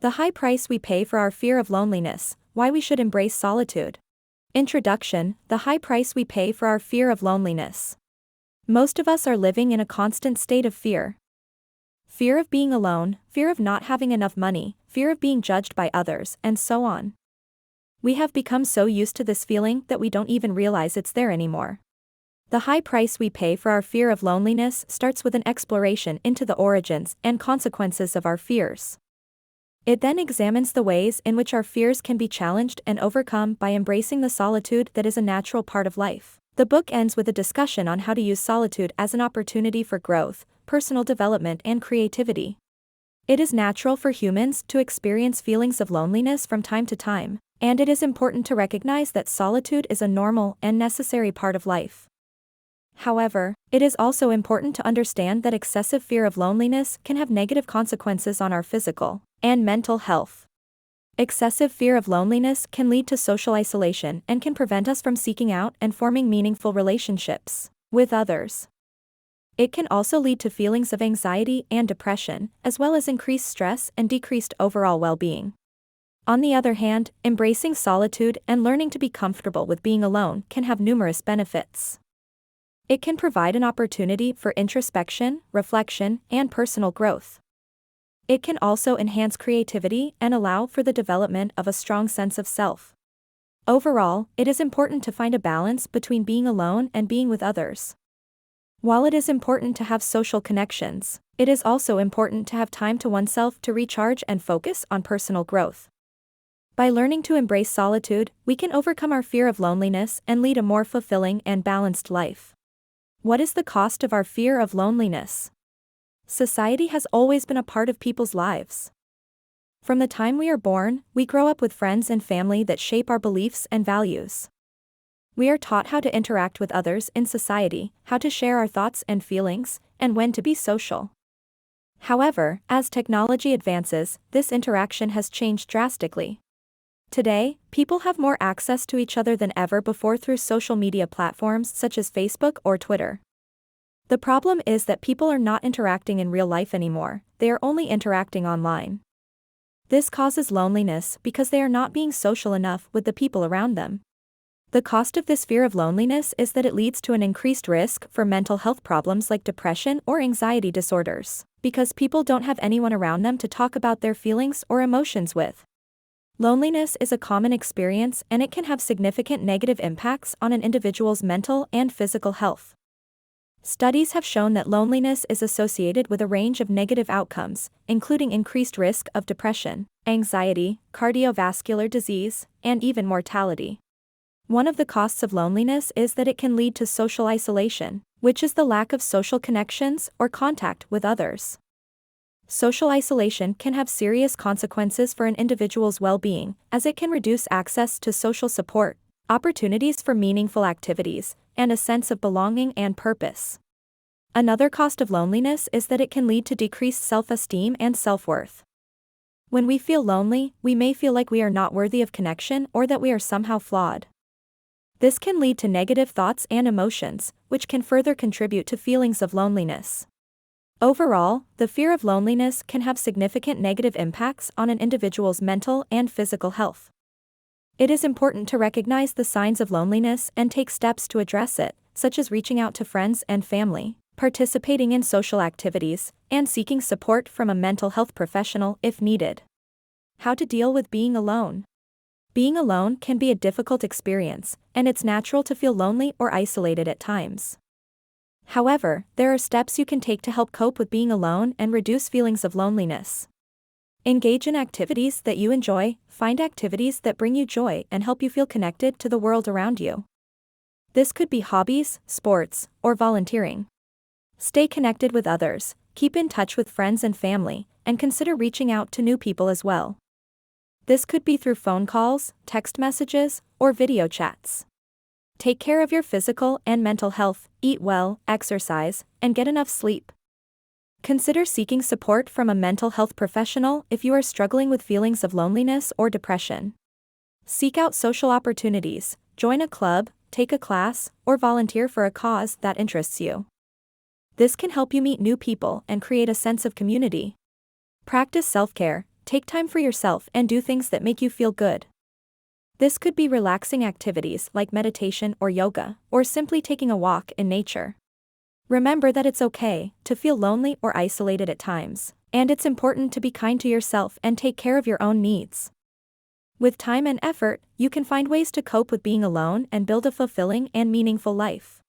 The high price we pay for our fear of loneliness, why we should embrace solitude. Introduction: the high price we pay for our fear of loneliness. Most of us are living in a constant state of fear. Fear of being alone, fear of not having enough money, fear of being judged by others, and so on. We have become so used to this feeling that we don't even realize it's there anymore. The high price we pay for our fear of loneliness starts with an exploration into the origins and consequences of our fears. It then examines the ways in which our fears can be challenged and overcome by embracing the solitude that is a natural part of life. The book ends with a discussion on how to use solitude as an opportunity for growth, personal development, and creativity. It is natural for humans to experience feelings of loneliness from time to time, and it is important to recognize that solitude is a normal and necessary part of life. However, it is also important to understand that excessive fear of loneliness can have negative consequences on our physical and mental health. Excessive fear of loneliness can lead to social isolation and can prevent us from seeking out and forming meaningful relationships with others. It can also lead to feelings of anxiety and depression, as well as increased stress and decreased overall well-being. On the other hand, embracing solitude and learning to be comfortable with being alone can have numerous benefits. It can provide an opportunity for introspection, reflection, and personal growth. It can also enhance creativity and allow for the development of a strong sense of self. Overall, it is important to find a balance between being alone and being with others. While it is important to have social connections, it is also important to have time to oneself to recharge and focus on personal growth. By learning to embrace solitude, we can overcome our fear of loneliness and lead a more fulfilling and balanced life. What is the cost of our fear of loneliness? Society has always been a part of people's lives. From the time we are born, we grow up with friends and family that shape our beliefs and values. We are taught how to interact with others in society, how to share our thoughts and feelings, and when to be social. However, as technology advances, this interaction has changed drastically. Today, people have more access to each other than ever before through social media platforms such as Facebook or Twitter. The problem is that people are not interacting in real life anymore, they are only interacting online. This causes loneliness because they are not being social enough with the people around them. The cost of this fear of loneliness is that it leads to an increased risk for mental health problems like depression or anxiety disorders, because people don't have anyone around them to talk about their feelings or emotions with. Loneliness is a common experience and it can have significant negative impacts on an individual's mental and physical health. Studies have shown that loneliness is associated with a range of negative outcomes, including increased risk of depression, anxiety, cardiovascular disease, and even mortality. One of the costs of loneliness is that it can lead to social isolation, which is the lack of social connections or contact with others. Social isolation can have serious consequences for an individual's well-being, as it can reduce access to social support, opportunities for meaningful activities, and a sense of belonging and purpose. Another cost of loneliness is that it can lead to decreased self-esteem and self-worth. When we feel lonely, we may feel like we are not worthy of connection or that we are somehow flawed. This can lead to negative thoughts and emotions, which can further contribute to feelings of loneliness. Overall, the fear of loneliness can have significant negative impacts on an individual's mental and physical health. It is important to recognize the signs of loneliness and take steps to address it, such as reaching out to friends and family, participating in social activities, and seeking support from a mental health professional if needed. How to deal with being alone. Being alone can be a difficult experience, and it's natural to feel lonely or isolated at times. However, there are steps you can take to help cope with being alone and reduce feelings of loneliness. Engage in activities that you enjoy, find activities that bring you joy and help you feel connected to the world around you. This could be hobbies, sports, or volunteering. Stay connected with others, keep in touch with friends and family, and consider reaching out to new people as well. This could be through phone calls, text messages, or video chats. Take care of your physical and mental health, eat well, exercise, and get enough sleep. Consider seeking support from a mental health professional if you are struggling with feelings of loneliness or depression. Seek out social opportunities, join a club, take a class, or volunteer for a cause that interests you. This can help you meet new people and create a sense of community. Practice self-care, Take time for yourself and do things that make you feel good. This could be relaxing activities like meditation or yoga, or simply taking a walk in nature. Remember that it's okay to feel lonely or isolated at times, and it's important to be kind to yourself and take care of your own needs. With time and effort, you can find ways to cope with being alone and build a fulfilling and meaningful life.